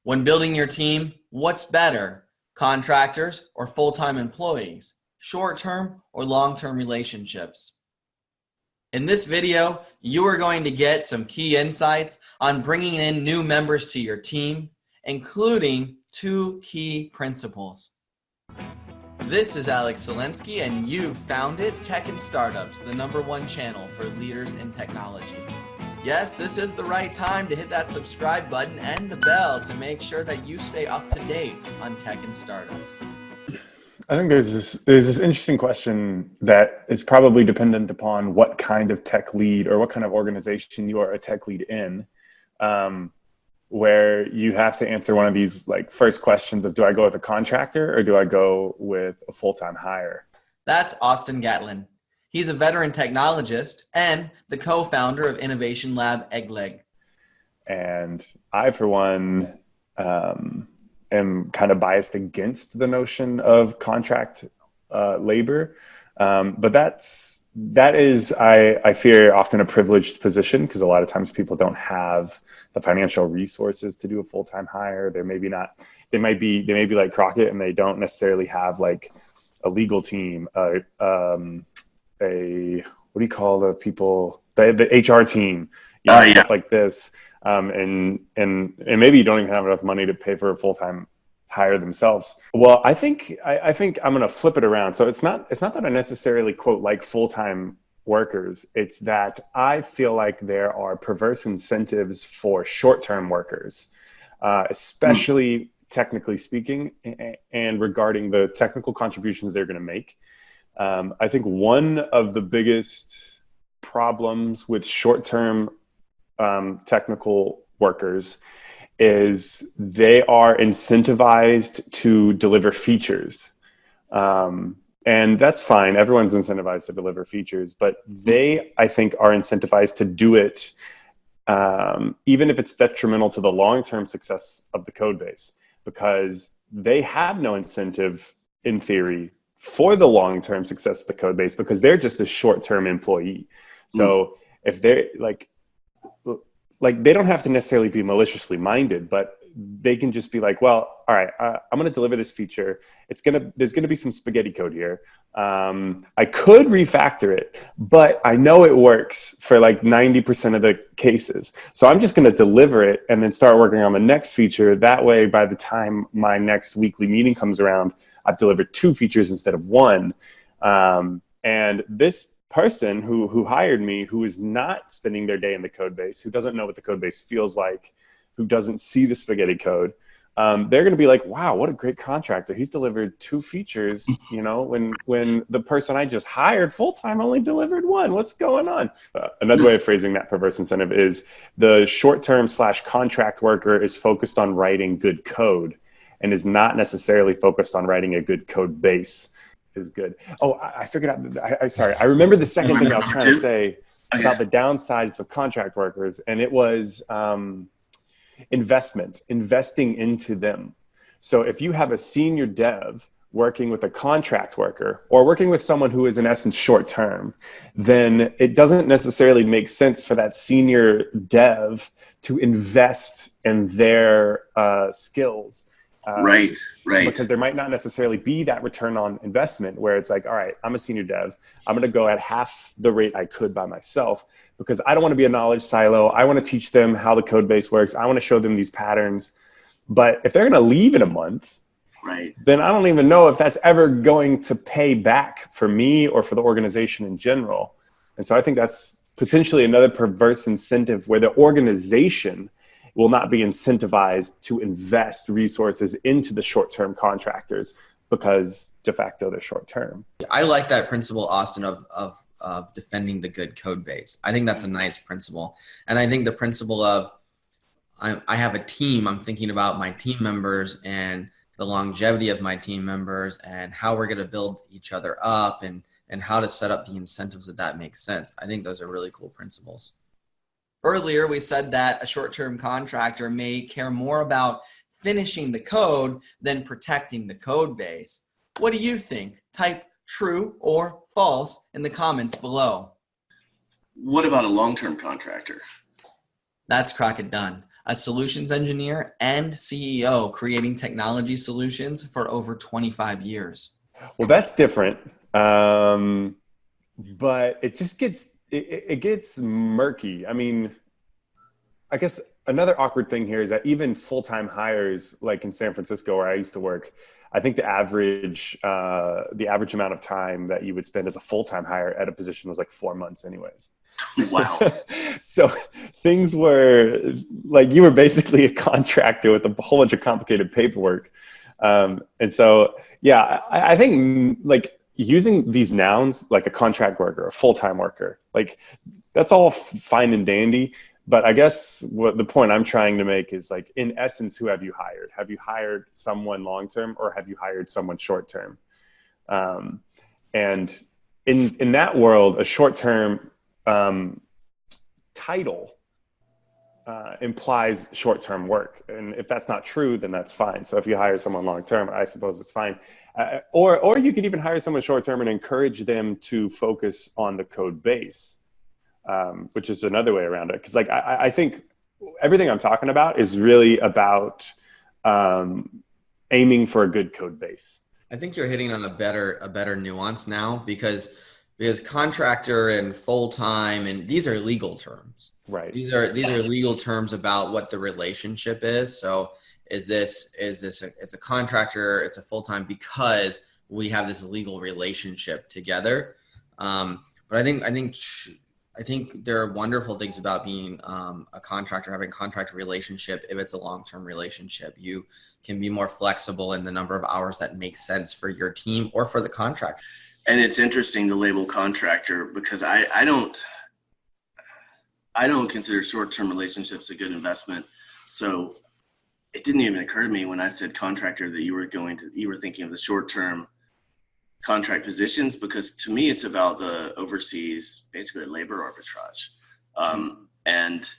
When building your team, what's better, contractors or full-time employees, short-term or long-term relationships? In this video, you are going to get some key insights on bringing in new members to your team, including 2 key principles. This is Salinsky, and you've founded Tech and Startups, the #1 channel for leaders in technology. Yes, this is the right time to hit that subscribe button and the bell to make sure that you stay up to date on tech and startups. I think there's this interesting question that is probably dependent upon what kind of tech lead or what kind of organization you are a tech lead in, where you have to answer one of these first questions of, do I go with a contractor or do I go with a full-time hire? That's Austin Gatlin. He's a veteran technologist and the co-founder of innovation lab Aegleg. And I, for one, am kind of biased against the notion of contract labor. But that is, I fear, often a privileged position, because a lot of times people don't have the financial resources to do a full-time hire. They may be like Crockett, and they don't necessarily have like a legal team, what do you call the people, the HR team, stuff like this. And maybe you don't even have enough money to pay for a full-time hire themselves. Well, I think I'm going to flip it around. So it's not that I necessarily quote like full-time workers. It's that I feel like there are perverse incentives for short-term workers, especially technically speaking, and regarding the technical contributions they're going to make. I think one of the biggest problems with short-term technical workers is they are incentivized to deliver features. And that's fine. Everyone's incentivized to deliver features, but they, I think, are incentivized to do it even if it's detrimental to the long-term success of the code base, because they have no incentive, in theory, for the long-term success of the code base, because they're just a short-term employee. So if they're like they don't have to necessarily be maliciously minded, but they can just be like, well, all right, I'm going to deliver this feature. There's going to be some spaghetti code here. I could refactor it, but I know it works for like 90% of the cases. So I'm just going to deliver it and then start working on the next feature. That way, by the time my next weekly meeting comes around, I've delivered 2 features instead of 1. And this person who hired me, who is not spending their day in the code base, who doesn't know what the code base feels like, who doesn't see the spaghetti code, they're going to be like, wow, what a great contractor. He's delivered 2 features, when the person I just hired full-time only delivered 1. What's going on? Another way of phrasing that perverse incentive is the short-term / contract worker is focused on writing good code and is not necessarily focused on writing a good code base. Is good. Oh, I figured out. Sorry. I remember the second thing I was trying to say about the downsides of contract workers, and it was investing into them. So if you have a senior dev working with a contract worker or working with someone who is in essence short term, then it doesn't necessarily make sense for that senior dev to invest in their skills. Right. Because there might not necessarily be that return on investment where it's like, all right, I'm a senior dev. I'm going to go at half the rate I could by myself because I don't want to be a knowledge silo. I want to teach them how the code base works. I want to show them these patterns. But if they're going to leave in a month, then I don't even know if that's ever going to pay back for me or for the organization in general. And so I think that's potentially another perverse incentive where the organization will not be incentivized to invest resources into the short-term contractors because de facto they're short-term. I like that principle, Austin, of defending the good code base. I think that's a nice principle. And I think the principle of I have a team, I'm thinking about my team members and the longevity of my team members and how we're going to build each other up and how to set up the incentives that makes sense. I think those are really cool principles. Earlier, we said that a short-term contractor may care more about finishing the code than protecting the code base. What do you think? Type true or false in the comments below. What about a long-term contractor? That's Crockett done. a solutions engineer and CEO creating technology solutions for over 25 years. Well, that's different. But it just gets murky. I mean, I guess another awkward thing here is that even full-time hires, like in San Francisco where I used to work, I think the average amount of time that you would spend as a full-time hire at a position was like 4 months anyways. Wow. So things were like, you were basically a contractor with a whole bunch of complicated paperwork. And so, yeah, I think like using these nouns, like a contract worker, a full-time worker, like that's all fine and dandy. But I guess what the point I'm trying to make is, like, in essence, who have you hired? Have you hired someone long-term, or have you hired someone short-term? And in that world, a short-term title implies short-term work. And if that's not true, then that's fine. So if you hire someone long-term, I suppose it's fine. Or you could even hire someone short-term and encourage them to focus on the code base. Which is another way around it. Because like I think everything I'm talking about is really about aiming for a good code base. I think you're hitting on a better nuance now, because contractor and full-time, and these are legal terms. Right. These are legal terms about what the relationship is. So it's a contractor, it's a full-time because we have this legal relationship together. But I think there are wonderful things about being a contractor, having a contractor relationship. If it's a long-term relationship, you can be more flexible in the number of hours that make sense for your team or for the contractor. And it's interesting to label contractor, because I don't consider short-term relationships a good investment. So it didn't even occur to me when I said contractor that you were thinking of the short-term contract positions, because to me it's about the overseas, basically labor arbitrage. And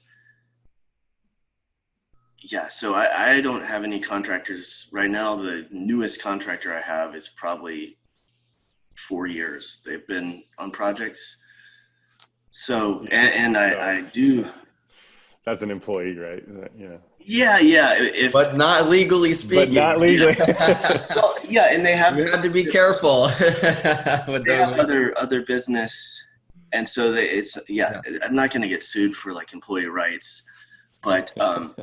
yeah, so I don't have any contractors right now. The newest contractor I have is probably 4 years. They've been on projects. So, and I do. That's an employee, right? Is that, Yeah. But not legally speaking. But not legally. Well, yeah, and they have. You have to be careful. They have other business, and so I'm not going to get sued for like employee rights, but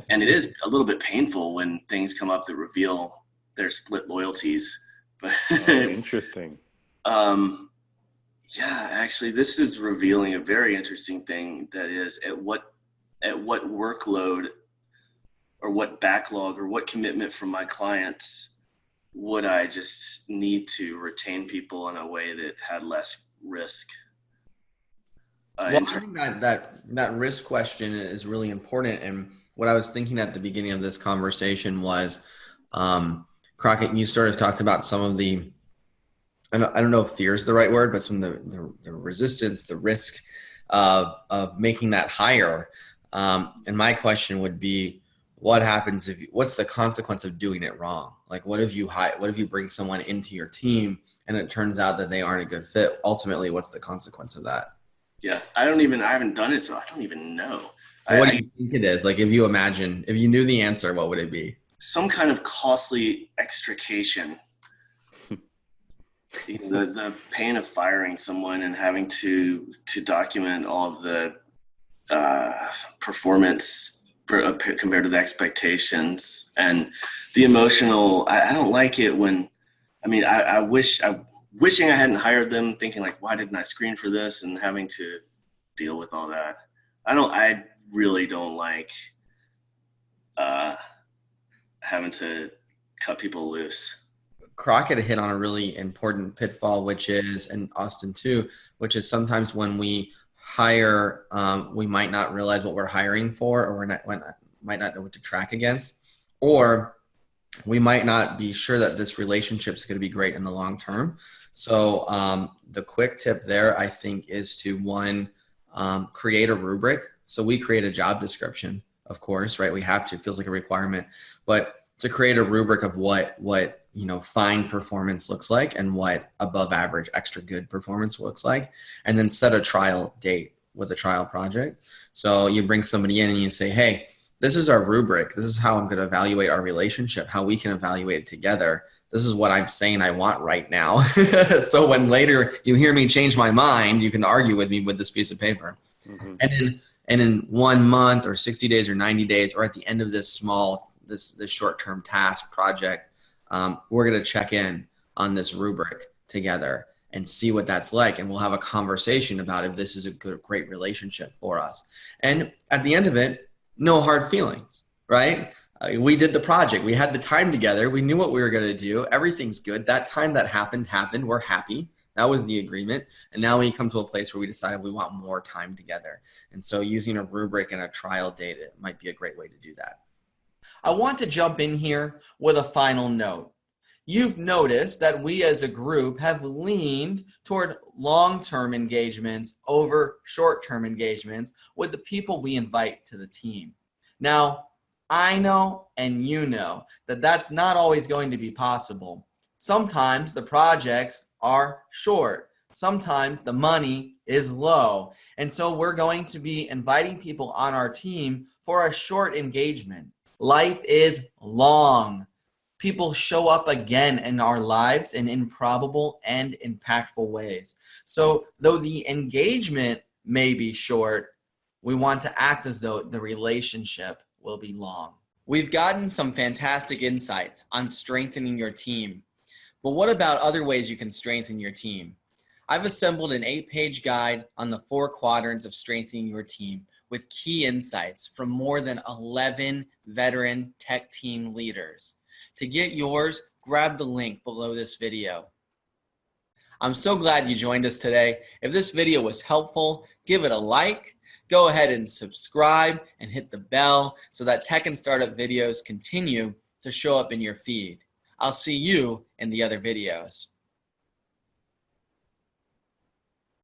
and it is a little bit painful when things come up that reveal their split loyalties. But interesting. Yeah, actually, this is revealing a very interesting thing. That is, at what workload or what backlog or what commitment from my clients would I just need to retain people in a way that had less risk? Well, I think that risk question is really important. And what I was thinking at the beginning of this conversation was, Crockett, you sort of talked about some of the, I don't know if fear is the right word, but some of the resistance, the risk of making that hire. And my question would be, what happens what's the consequence of doing it wrong? Like, what if you bring someone into your team and it turns out that they aren't a good fit? Ultimately, what's the consequence of that? Yeah, I haven't done it, so I don't even know. What do you think it is? Like, if you knew the answer, what would it be? Some kind of costly extrication. The pain of firing someone and having to document all of the performance compared to the expectations, and the emotional. I don't like it when, wishing I hadn't hired them, thinking like, why didn't I screen for this, and having to deal with all that. I really don't like having to cut people loose. Crockett hit on a really important pitfall, which is, and Austin too, which is sometimes when we hire, we might not realize what we're hiring for, or might not know what to track against, or we might not be sure that this relationship is going to be great in the long term. So the quick tip there, I think, is to create a rubric. So we create a job description, of course, right? We have to, it feels like a requirement, but to create a rubric of what fine performance looks like and what above average extra good performance looks like, and then set a trial date with a trial project. So you bring somebody in and you say, hey, this is our rubric. This is how I'm going to evaluate our relationship, how we can evaluate it together. This is what I'm saying I want right now. So when later you hear me change my mind, you can argue with me with this piece of paper. Mm-hmm. And in 1 month or 60 days or 90 days, or at the end of this this short-term task project, we're going to check in on this rubric together and see what that's like. And we'll have a conversation about if this is a great relationship for us. And at the end of it, no hard feelings, right? We did the project. We had the time together. We knew what we were going to do. Everything's good. That time that happened. We're happy. That was the agreement. And now we come to a place where we decided we want more time together. And so using a rubric and a trial date, it might be a great way to do that. I want to jump in here with a final note. You've noticed that we as a group have leaned toward long-term engagements over short-term engagements with the people we invite to the team. Now, I know and you know that that's not always going to be possible. Sometimes the projects are short. Sometimes the money is low. And so we're going to be inviting people on our team for a short engagement. Life is long. People show up again in our lives in improbable and impactful ways. So though the engagement may be short, we want to act as though the relationship will be long. We've gotten some fantastic insights on strengthening your team. But what about other ways you can strengthen your team? I've assembled an 8-page guide on the 4 quadrants of strengthening your team with key insights from more than 11 veteran tech team leaders. To get yours, grab the link below this video. I'm so glad you joined us today. If this video was helpful, give it a like. Go ahead and subscribe and hit the bell so that tech and startup videos continue to show up in your feed. I'll see you in the other videos.